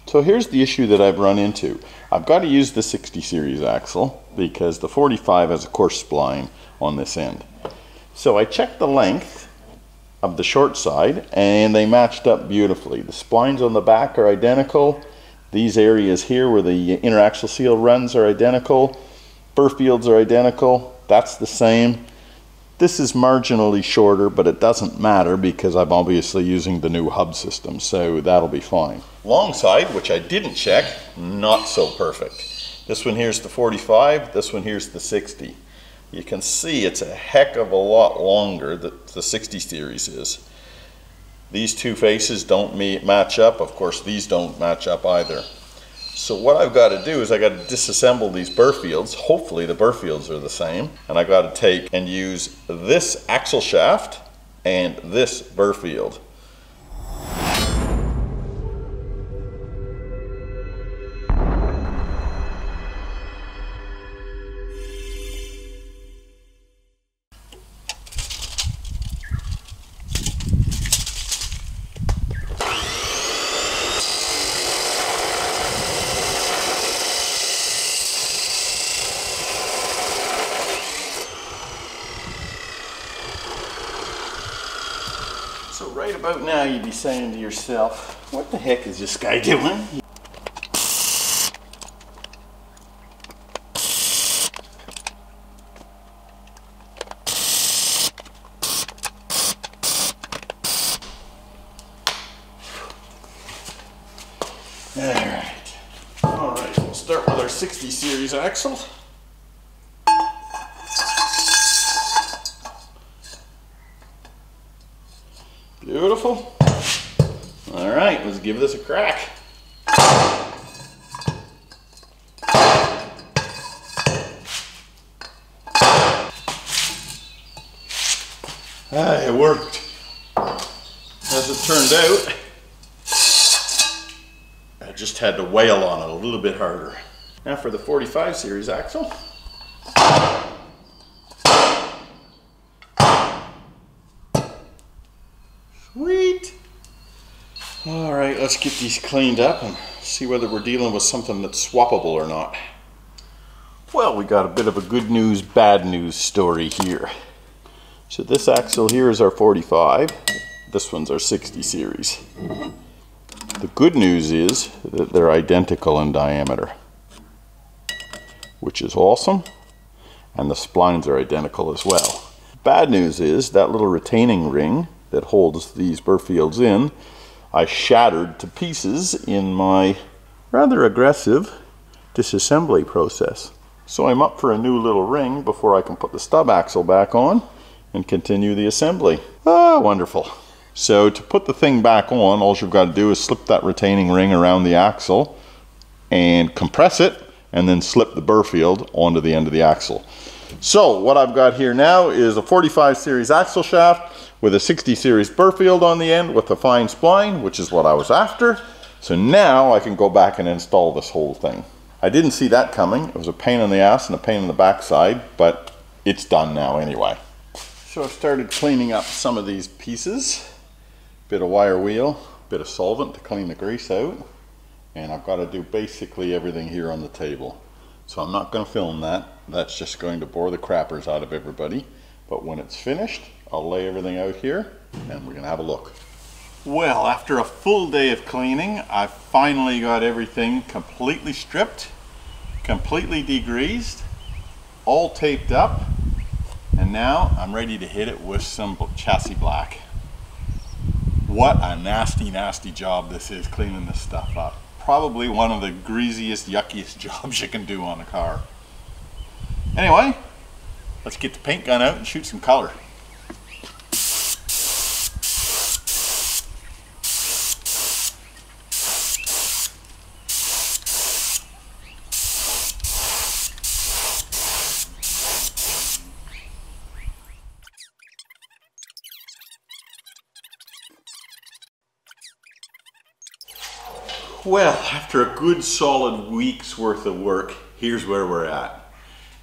So here's the issue that I've run into. I've got to use the 60 series axle because the 45 has a coarse spline on this end. So I checked the length of the short side and they matched up beautifully. The splines on the back are identical. These areas here where the inner axle seal runs are identical. Burr fields are identical. That's the same. This is marginally shorter, but it doesn't matter because I'm obviously using the new hub system, so that'll be fine. Long side, which I didn't check, not so perfect. This one here's the 45, this one here's the 60. You can see it's a heck of a lot longer than the 60 series is. These two faces don't match up. Of course, these don't match up either. So what I've got to do is I got to disassemble these burr fields. Hopefully the burr fields are the same. And I got to take and use this axle shaft and this burr field. So right about now you'd be saying to yourself, what the heck is this guy doing? Alright, we'll start with our 60 series axle. Beautiful. All right, let's give this a crack. It worked. As it turned out, I just had to wail on it a little bit harder. Now for the 45 series axle. Sweet. All right, let's get these cleaned up and see whether we're dealing with something that's swappable or not. Well, we got a bit of a good news, bad news story here. So this axle here is our 45. This one's our 60 series. The good news is that they're identical in diameter, which is awesome. And the splines are identical as well. Bad news is that little retaining ring that holds these burr fields in, I shattered to pieces in my rather aggressive disassembly process. So I'm up for a new little ring before I can put the stub axle back on and continue the assembly. Ah, wonderful. So to put the thing back on, all you've got to do is slip that retaining ring around the axle and compress it, and then slip the burr field onto the end of the axle. So what I've got here now is a 45 series axle shaft with a 60 series burr field on the end with a fine spline, which is what I was after. So now I can go back and install this whole thing. I didn't see that coming. It was a pain in the ass and a pain in the backside, but it's done now anyway. So I've started cleaning up some of these pieces. Bit of wire wheel, bit of solvent to clean the grease out, and I've got to do basically everything here on the table. So I'm not going to film that. That's just going to bore the crappers out of everybody. But when it's finished, I'll lay everything out here and we're going to have a look. Well, after a full day of cleaning, I finally got everything completely stripped, completely degreased, all taped up, and now I'm ready to hit it with some chassis black. What a nasty, nasty job this is cleaning this stuff up. Probably one of the greasiest, yuckiest jobs you can do on a car. Anyway, let's get the paint gun out and shoot some color. Well, after a good solid week's worth of work, here's where we're at.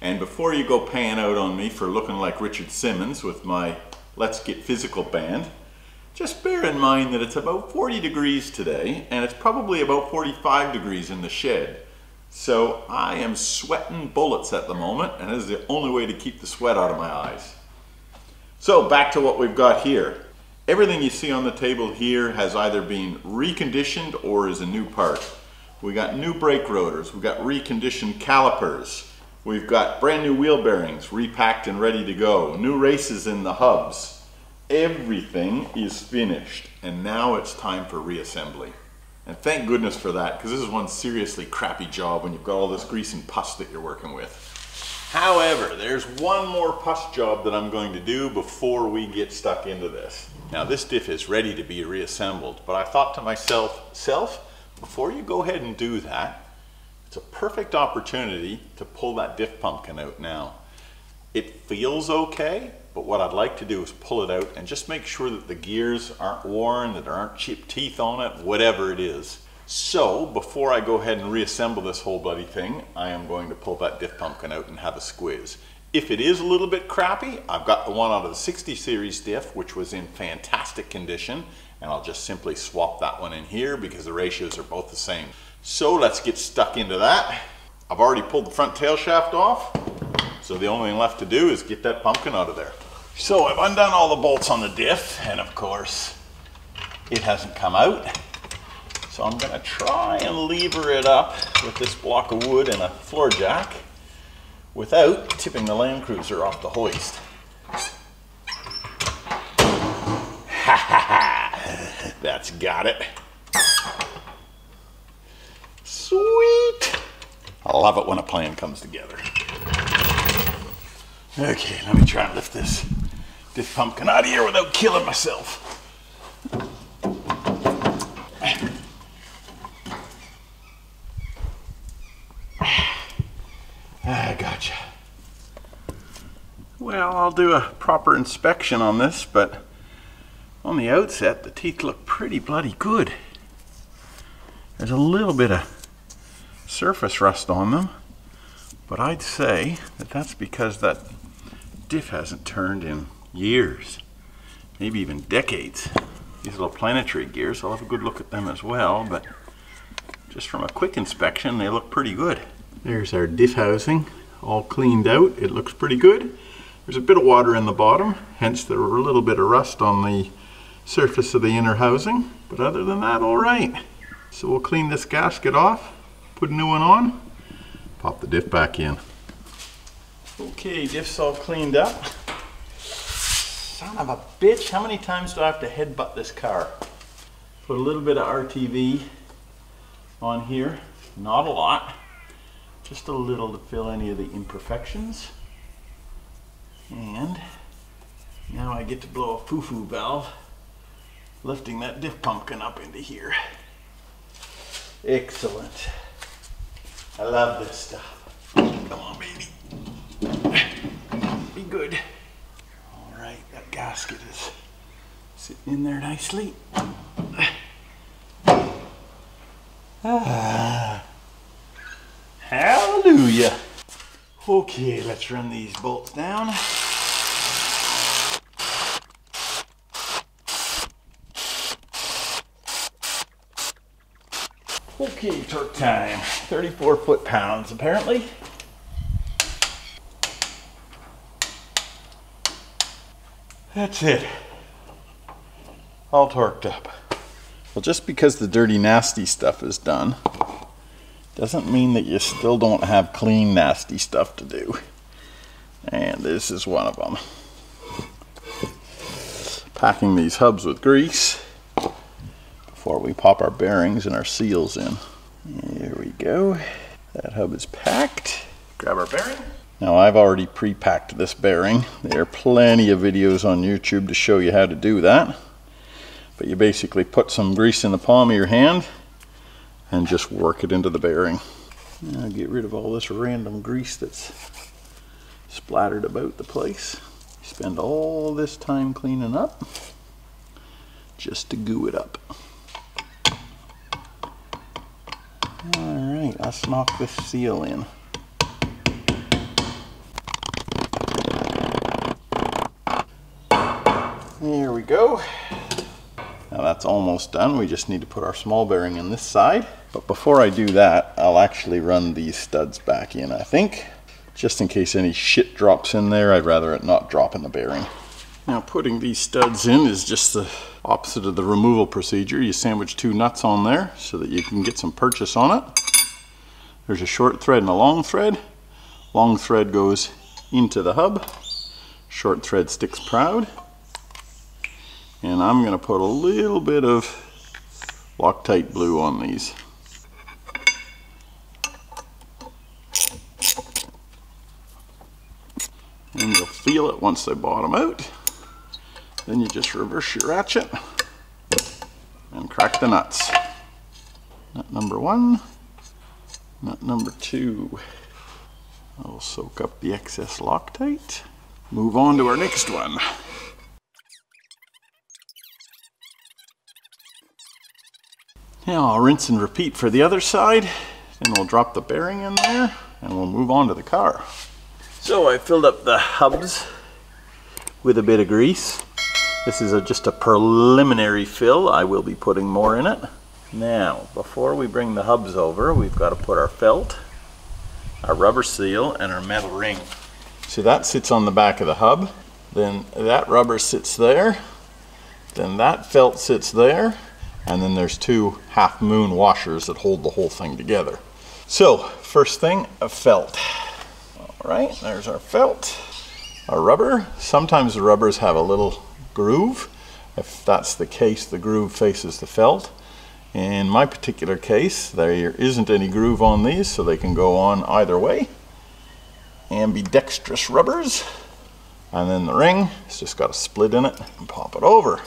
And before you go paying out on me for looking like Richard Simmons with my Let's Get Physical band, Just bear in mind that it's about 40 degrees today, and it's probably about 45 degrees in the shed. So I am sweating bullets at the moment, and this is the only way to keep the sweat out of my eyes. So back to what we've got here. Everything you see on the table here has either been reconditioned or is a new part. We got new brake rotors, we've got reconditioned calipers, we've got brand new wheel bearings repacked and ready to go, new races in the hubs. Everything is finished, and now it's time for reassembly. And thank goodness for that, because this is one seriously crappy job when you've got all this grease and pus that you're working with. However, there's one more pus job that I'm going to do before we get stuck into this. Now this diff is ready to be reassembled, but I thought to myself, before you go ahead and do that, it's a perfect opportunity to pull that diff pumpkin out now. It feels okay, but what I'd like to do is pull it out and just make sure that the gears aren't worn, that there aren't chipped teeth on it, whatever it is. So before I go ahead and reassemble this whole bloody thing, I am going to pull that diff pumpkin out and have a squiz. If it is a little bit crappy, I've got the one out of the 60 series diff, which was in fantastic condition, and I'll just simply swap that one in here because the ratios are both the same. So let's get stuck into that. I've already pulled the front tail shaft off, so the only thing left to do is get that pumpkin out of there. So I've undone all the bolts on the diff, and of course, it hasn't come out. So I'm gonna try and lever it up with this block of wood and a floor jack without tipping the Landcruiser off the hoist. Ha ha ha! That's got it. Sweet! I love it when a plan comes together. Okay, let me try and lift this pumpkin out of here without killing myself. I gotcha. Well, I'll do a proper inspection on this, but on the outset, the teeth look pretty bloody good. There's a little bit of surface rust on them, but I'd say that that's because that diff hasn't turned in years, maybe even decades. These little planetary gears, I'll have a good look at them as well, but just from a quick inspection, they look pretty good. There's our diff housing, all cleaned out. It looks pretty good. There's a bit of water in the bottom, hence there were a little bit of rust on the surface of the inner housing, but other than that, all right. So we'll clean this gasket off, put a new one on, pop the diff back in. Okay, diff's all cleaned up. Son of a bitch, how many times do I have to headbutt this car? Put a little bit of RTV on here, not a lot, just a little to fill any of the imperfections. And now I get to blow a foo-foo valve, lifting that diff pumpkin up into here. Excellent. I love this stuff. Come on, baby. Be good. All right, that gasket is sitting in there nicely. Ah. Hallelujah. Okay, let's run these bolts down. Okay, torque time. 34 foot-pounds apparently. That's it. All torqued up. Well, just because the dirty, nasty stuff is done doesn't mean that you still don't have clean, nasty stuff to do. And this is one of them. Packing these hubs with grease before we pop our bearings and our seals in. There we go. That hub is packed. Grab our bearing. Now I've already pre-packed this bearing. There are plenty of videos on YouTube to show you how to do that. But you basically put some grease in the palm of your hand and just work it into the bearing. Now get rid of all this random grease that's splattered about the place. Spend all this time cleaning up just to goo it up. Alright, let's knock this seal in. There we go. Now that's almost done. We just need to put our small bearing in this side. But before I do that, I'll actually run these studs back in, I think. Just in case any shit drops in there, I'd rather it not drop in the bearing. Now putting these studs in is just the opposite of the removal procedure. You sandwich 2 nuts on there so that you can get some purchase on it. There's a short thread and a long thread. Long thread goes into the hub. Short thread sticks proud. And I'm going to put a little bit of Loctite glue on these. And you'll feel it once they bottom out. Then you just reverse your ratchet and crack the nuts. Nut number 1, nut number 2. I'll soak up the excess Loctite. Move on to our next one. Now I'll rinse and repeat for the other side. Then we'll drop the bearing in there and we'll move on to the car. So I filled up the hubs with a bit of grease. This is just a preliminary fill. I will be putting more in it. Now, before we bring the hubs over, we've got to put our felt, our rubber seal, and our metal ring. So that sits on the back of the hub. Then that rubber sits there. Then that felt sits there. And then there's 2 half moon washers that hold the whole thing together. So, first thing, a felt. All right, there's our felt. Our rubber. Sometimes the rubbers have a little groove. If that's the case, the groove faces the felt. In my particular case, there isn't any groove on these, so they can go on either way. Ambidextrous rubbers. And then the ring, it's just got a split in it, and pop it over.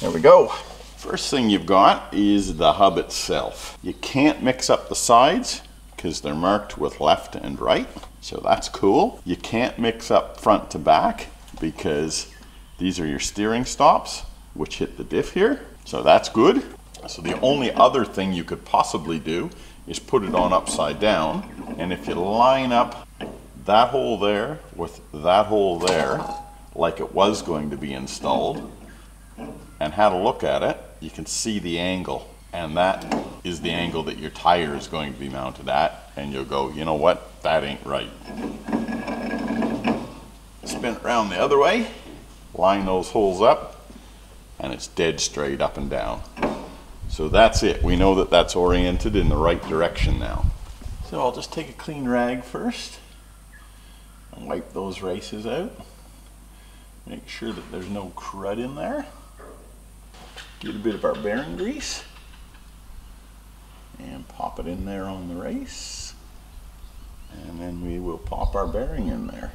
There we go. First thing you've got is the hub itself. You can't mix up the sides because they're marked with left and right, so that's cool. You can't mix up front to back because these are your steering stops, which hit the diff here, so that's good. So the only other thing you could possibly do is put it on upside down, and if you line up that hole there with that hole there, like it was going to be installed, and had a look at it, you can see the angle, and that is the angle that your tire is going to be mounted at, and you'll go, you know what, that ain't right. Spin it around the other way, line those holes up, and it's dead straight up and down. So that's it. We know that that's oriented in the right direction now. So I'll just take a clean rag first and wipe those races out. Make sure that there's no crud in there. Get a bit of our bearing grease and pop it in there on the race. And then we will pop our bearing in there.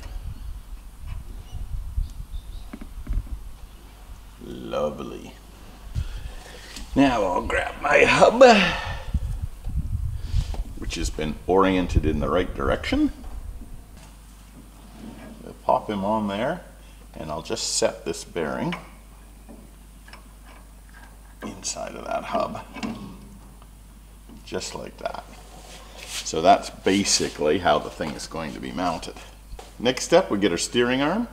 Lovely. Now I'll grab my hub, which has been oriented in the right direction. We'll pop him on there, and I'll just set this bearing inside of that hub, just like that. So that's basically how the thing is going to be mounted. Next step, we get our steering arm.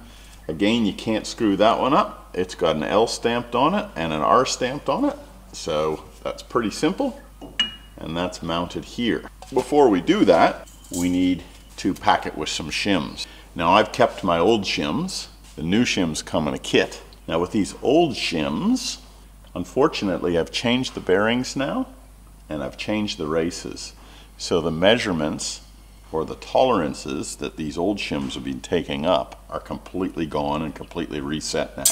Again, you can't screw that one up. It's got an L stamped on it and an R stamped on it. So that's pretty simple, and that's mounted here. Before we do that, we need to pack it with some shims. Now I've kept my old shims. The new shims come in a kit. Now with these old shims, unfortunately I've changed the bearings now, and I've changed the races. So the measurements or the tolerances that these old shims have been taking up are completely gone and completely reset now.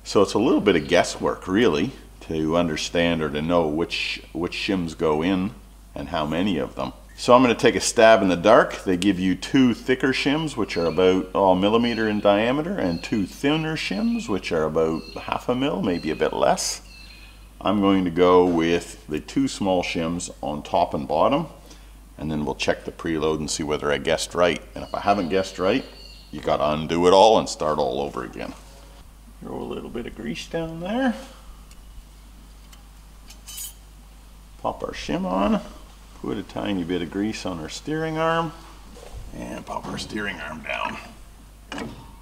So it's a little bit of guesswork really to understand or to know which shims go in and how many of them. So I'm going to take a stab in the dark. They give you 2 thicker shims, which are about a millimeter in diameter, and 2 thinner shims, which are about 1/2 mil, maybe a bit less. I'm going to go with the 2 small shims on top and bottom, and then we'll check the preload and see whether I guessed right. And if I haven't guessed right, you got to undo it all and start all over again. Throw a little bit of grease down there. Pop our shim on, put a tiny bit of grease on our steering arm, and pop our steering arm down.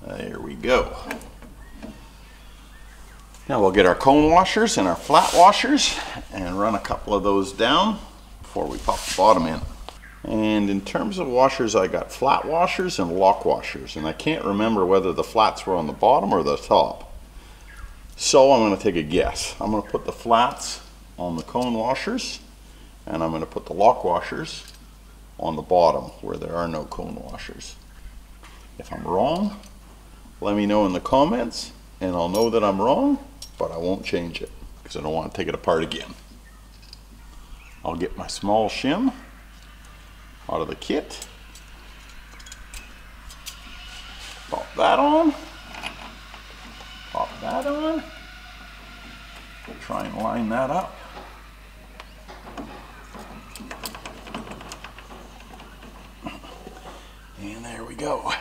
There we go. Now we'll get our cone washers and our flat washers and run a couple of those down before we pop the bottom in. And in terms of washers, I got flat washers and lock washers, and I can't remember whether the flats were on the bottom or the top. So I'm going to take a guess. I'm going to put the flats on the cone washers, and I'm going to put the lock washers on the bottom where there are no cone washers. If I'm wrong, let me know in the comments, and I'll know that I'm wrong, but I won't change it because I don't want to take it apart again. I'll get my small shim out of the kit. Pop that on. Pop that on. Try and line that up. And there we go.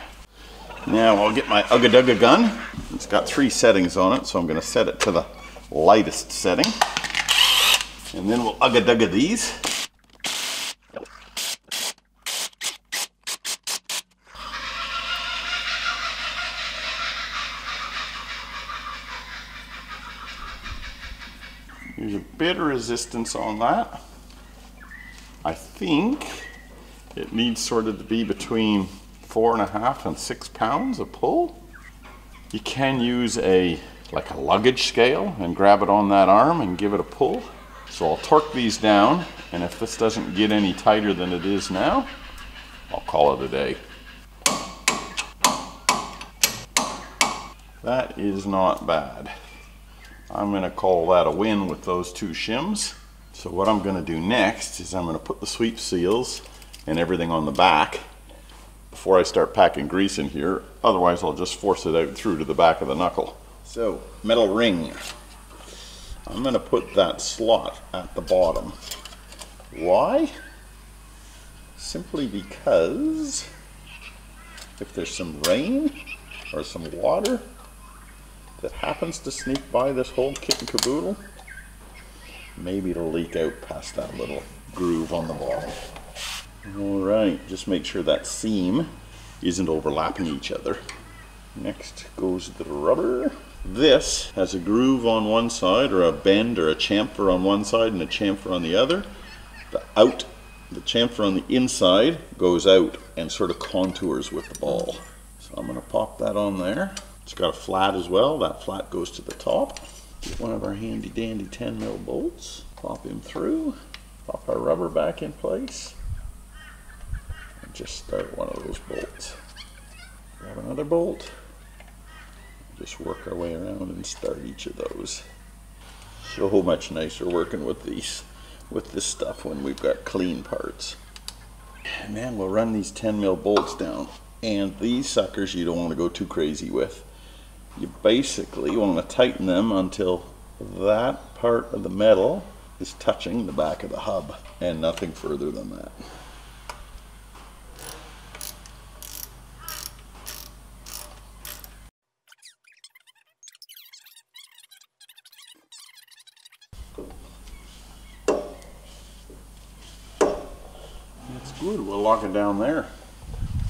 Now I'll get my Ugga Dugga gun. It's got 3 settings on it, so I'm going to set it to the lightest setting. And then we'll Ugga Dugga these. There's a bit of resistance on that. I think it needs sort of to be between 4.5 and 6 pounds of pull. You can use like a luggage scale and grab it on that arm and give it a pull. So I'll torque these down, and if this doesn't get any tighter than it is now, I'll call it a day. That is not bad. I'm going to call that a win with those 2 shims. So what I'm going to do next is I'm going to put the sweep seals and everything on the back before I start packing grease in here. Otherwise I'll just force it out through to the back of the knuckle. So, metal ring. I'm going to put that slot at the bottom. Why? Simply because if there's some rain or some water that happens to sneak by this whole kit and caboodle, maybe it'll leak out past that little groove on the bottom. Alright, just make sure that seam isn't overlapping each other. Next goes the rubber. This has a groove on one side, or a bend or a chamfer on one side and a chamfer on the other. The chamfer on the inside goes out and sort of contours with the ball. So I'm going to pop that on there. It's got a flat as well. That flat goes to the top. Get one of our handy dandy 10mm bolts. Pop him through. Pop our rubber back in place. And just start one of those bolts. Grab another bolt. Just work our way around and start each of those. So much nicer working with this stuff when we've got clean parts. And then we'll run these 10mm bolts down. And these suckers you don't want to go too crazy with. You basically want to tighten them until that part of the metal is touching the back of the hub, and nothing further than that. That's good, we'll lock it down there.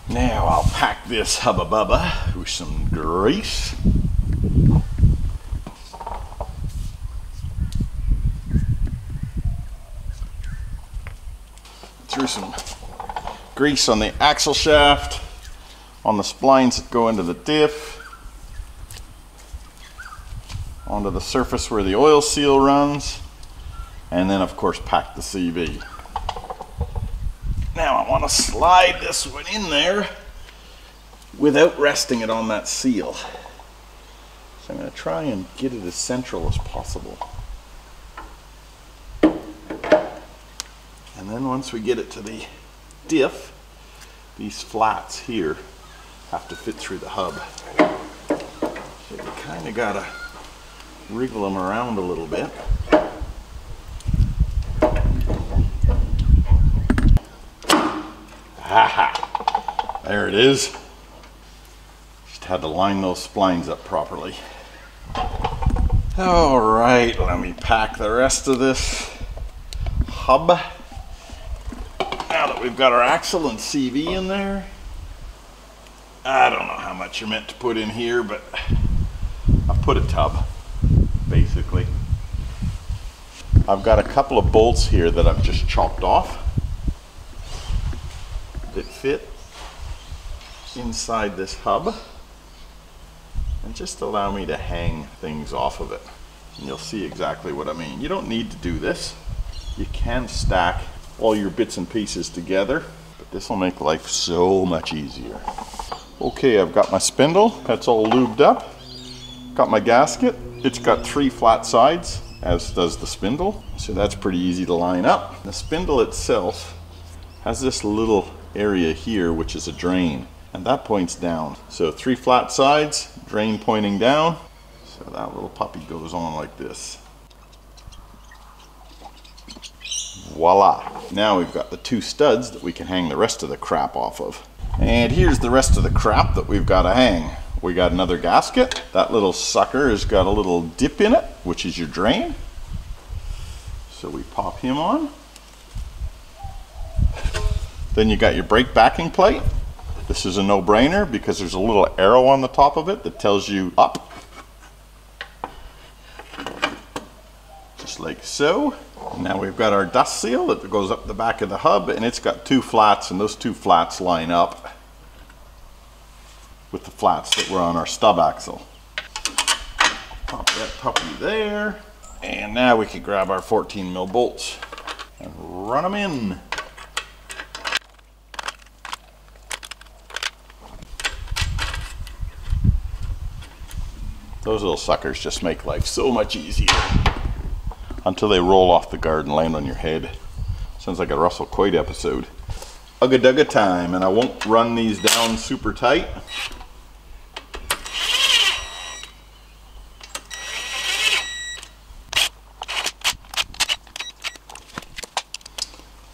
Now I'll pack this hubba bubba with some grease. Threw some grease on the axle shaft, on the splines that go into the diff, onto the surface where the oil seal runs, and then of course pack the CV. Now I want to slide this one in there without resting it on that seal. So I'm going to try and get it as central as possible. And then once we get it to the diff, these flats here have to fit through the hub. So you kind of got to wriggle them around a little bit. Aha! There it is. Just had to line those splines up properly. Alright, let me pack the rest of this hub. Now that we've got our axle and CV in there, I don't know how much you're meant to put in here, but I've put a tub, basically. I've got a couple of bolts here that I've just chopped off that fit inside this hub and just allow me to hang things off of it. And you'll see exactly what I mean. You don't need to do this. You can stack all your bits and pieces together, but this will make life so much easier. Okay, I've got my spindle. That's all lubed up. Got my gasket. It's got 3 flat sides, as does the spindle. So that's pretty easy to line up. The spindle itself has this little area here, which is a drain, and that points down. So 3 flat sides, drain pointing down. So that little puppy goes on like this. Voila. Now we've got the 2 studs that we can hang the rest of the crap off of. And here's the rest of the crap that we've got to hang. We got another gasket. That little sucker has got a little dip in it, which is your drain. So we pop him on. Then you got your brake backing plate. This is a no-brainer because there's a little arrow on the top of it that tells you up. Just like so. Now we've got our dust seal that goes up the back of the hub, and it's got 2 flats, and those 2 flats line up with the flats that were on our stub axle. Pop that puppy there, and now we can grab our 14mm bolts and run them in. Those little suckers just make life so much easier. Until they roll off the guard and land on your head. Sounds like a Russell Coit episode. Ugga dugga time, and I won't run these down super tight.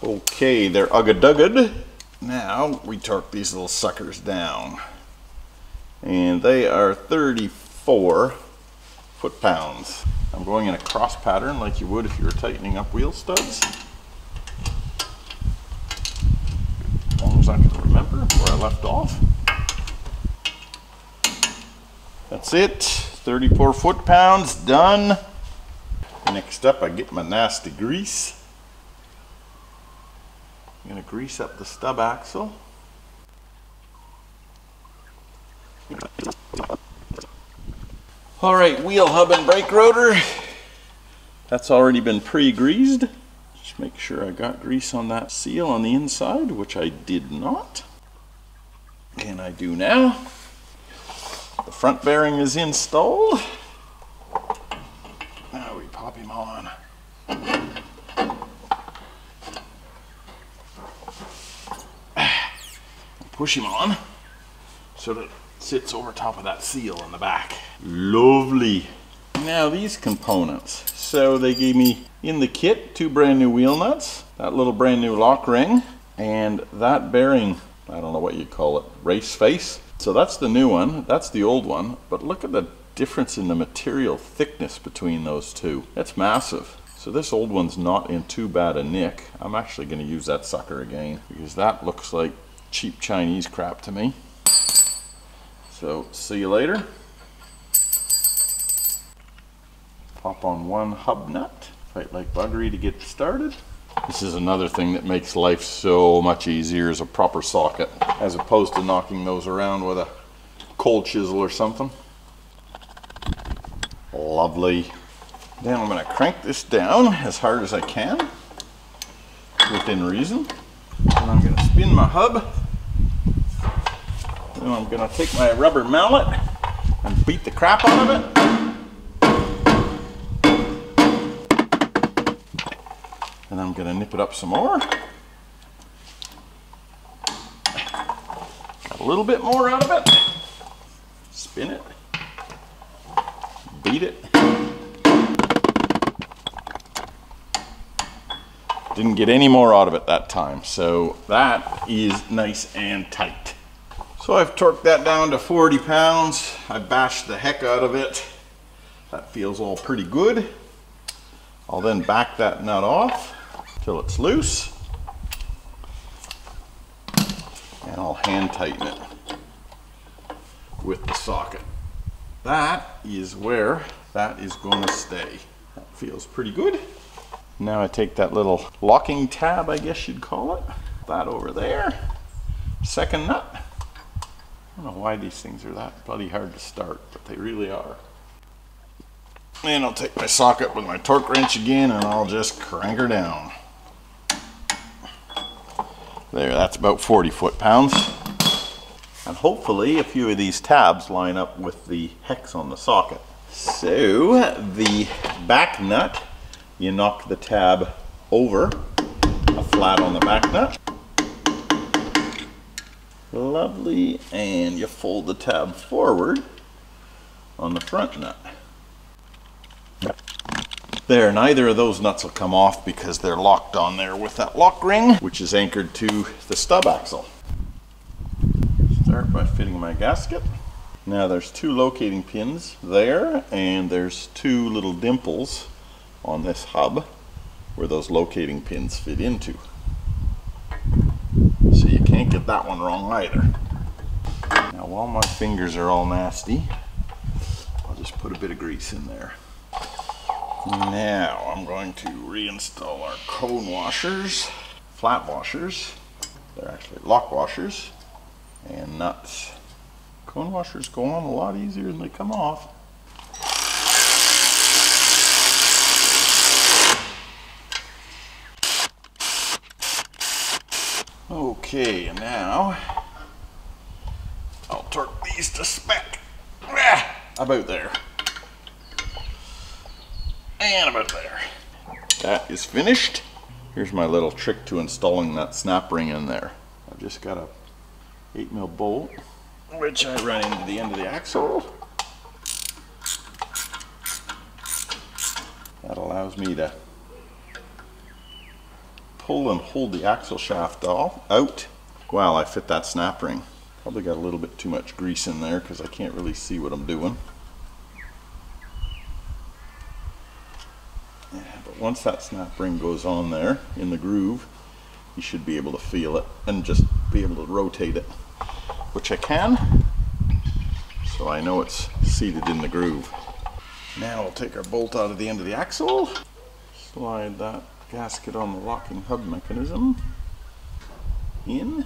Okay, they're ugga dugged. Now we torque these little suckers down. And they are 34 foot-pounds. I'm going in a cross pattern like you would if you were tightening up wheel studs. As long as I can remember where I left off. That's it. 34 foot-pounds done. Next up, I get my nasty grease. I'm going to grease up the stub axle. Alright, wheel hub and brake rotor. That's already been pre-greased. Just make sure I got grease on that seal on the inside, which I did not. And I do now. The front bearing is installed. Now we pop him on. Push him on so that it sits over top of that seal in the back. Lovely. Now these components. So they gave me in the kit 2 brand new wheel nuts, that little brand new lock ring, and that bearing, I don't know what you call it, race face. So that's the new one, that's the old one, but look at the difference in the material thickness between those two. That's massive. So this old one's not in too bad a nick. I'm actually going to use that sucker again because that looks like cheap Chinese crap to me. So see you later. Pop on one hub nut. Fight like buggery to get started. This is another thing that makes life so much easier, is a proper socket, as opposed to knocking those around with a cold chisel or something. Lovely. Then I'm going to crank this down as hard as I can, within reason. And I'm going to spin my hub. Then I'm going to take my rubber mallet and beat the crap out of it. And I'm going to nip it up some more. Got a little bit more out of it. Spin it. Beat it. Didn't get any more out of it that time, so that is nice and tight. So I've torqued that down to 40 pounds. I bashed the heck out of it. That feels all pretty good. I'll then back that nut off till it's loose, and I'll hand tighten it with the socket. That is where that is going to stay. That feels pretty good. Now I take that little locking tab, I guess you'd call it, that over there, second nut. I don't know why these things are that bloody hard to start, but they really are. And I'll take my socket with my torque wrench again and I'll just crank her down. There, that's about 40 foot-pounds. And hopefully a few of these tabs line up with the hex on the socket. So the back nut, you knock the tab over, a flat on the back nut. Lovely, and you fold the tab forward on the front nut. There, neither of those nuts will come off because they're locked on there with that lock ring, which is anchored to the stub axle. Start by fitting my gasket. Now there's two locating pins there, and there's two little dimples on this hub where those locating pins fit into. So you can't get that one wrong either. Now while my fingers are all nasty, I'll just put a bit of grease in there. Now I'm going to reinstall our cone washers, flat washers. They're actually lock washers, and nuts. Cone washers go on a lot easier than they come off. Okay, and now I'll torque these to spec. About there. And about there. That is finished. Here's my little trick to installing that snap ring in there. I've just got a 8mm bolt, which I run into the end of the axle. That allows me to pull and hold the axle shaft out while I fit that snap ring. Probably got a little bit too much grease in there because I can't really see what I'm doing. Yeah, but once that snap ring goes on there in the groove, you should be able to feel it and just be able to rotate it, which I can, so I know it's seated in the groove. Now we'll take our bolt out of the end of the axle, slide that gasket on the locking hub mechanism in,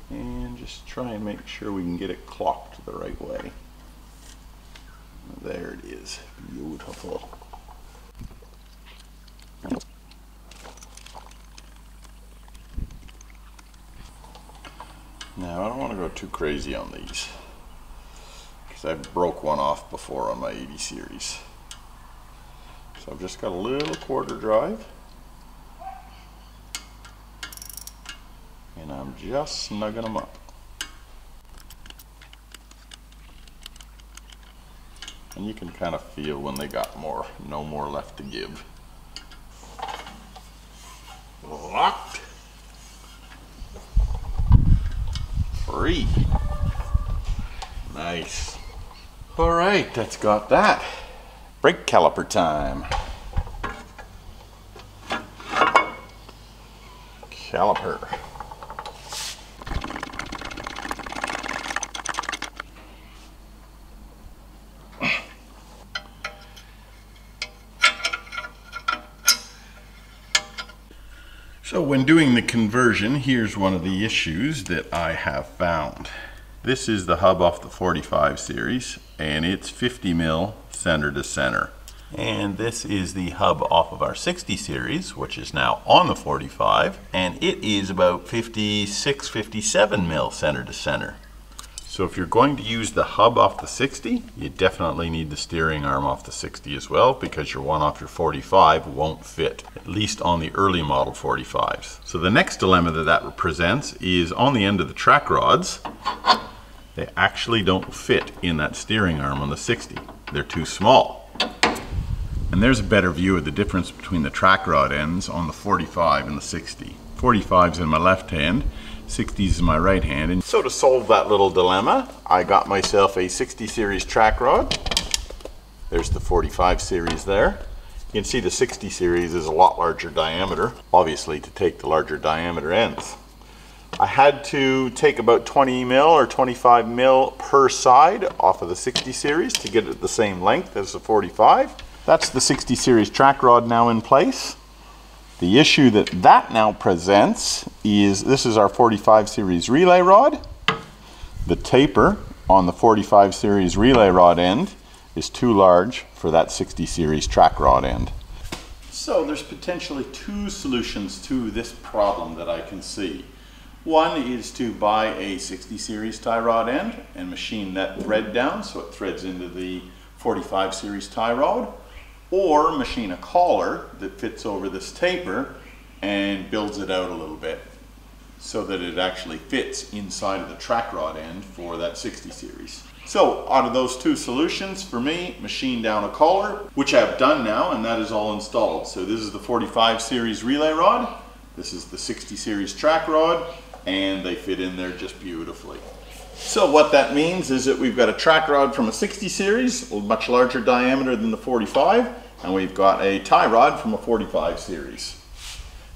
and just try and make sure we can get it clocked the right way. There it is. Beautiful. Now I don't want to go too crazy on these because I broke one off before on my 80 series. So I've just got a little quarter drive and I'm just snugging them up. And you can kind of feel when they got no more left to give. Locked. Free. Nice. All right, that's got that. Brake caliper time. Caliper. So when doing the conversion, here's one of the issues that I have found. This is the hub off the 45 series, and it's 50mm center to center. And this is the hub off of our 60 series, which is now on the 45, and it is about 56, 57mm center to center. So if you're going to use the hub off the 60, you definitely need the steering arm off the 60 as well, because your one off your 45 won't fit, at least on the early model 45s. So the next dilemma that presents is on the end of the track rods, they actually don't fit in that steering arm on the 60. They're too small. And there's a better view of the difference between the track rod ends on the 45 and the 60. 45's in my left hand, 60's in my right hand. And so to solve that little dilemma, I got myself a 60 series track rod. There's the 45 series there. You can see the 60 series is a lot larger diameter, obviously to take the larger diameter ends. I had to take about 20 mil or 25 mil per side off of the 60 series to get it the same length as the 45. That's the 60 series track rod now in place. The issue that now presents is this is our 45 series relay rod. The taper on the 45 series relay rod end is too large for that 60 series track rod end. So there's potentially two solutions to this problem that I can see. One is to buy a 60 series tie rod end and machine that thread down so it threads into the 45 series tie rod, or machine a collar that fits over this taper and builds it out a little bit so that it actually fits inside of the track rod end for that 60 series. So out of those two solutions, for me, machine down a collar, which I've done now, and that is all installed. So this is the 45 series relay rod, this is the 60 series track rod, and they fit in there just beautifully. So what that means is that we've got a track rod from a 60 series, a much larger diameter than the 45, and we've got a tie rod from a 45 series.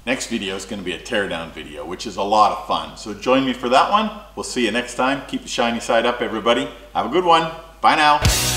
Next video is going to be a teardown video, which is a lot of fun. So join me for that one. We'll see you next time. Keep the shiny side up, everybody. Have a good one. Bye now.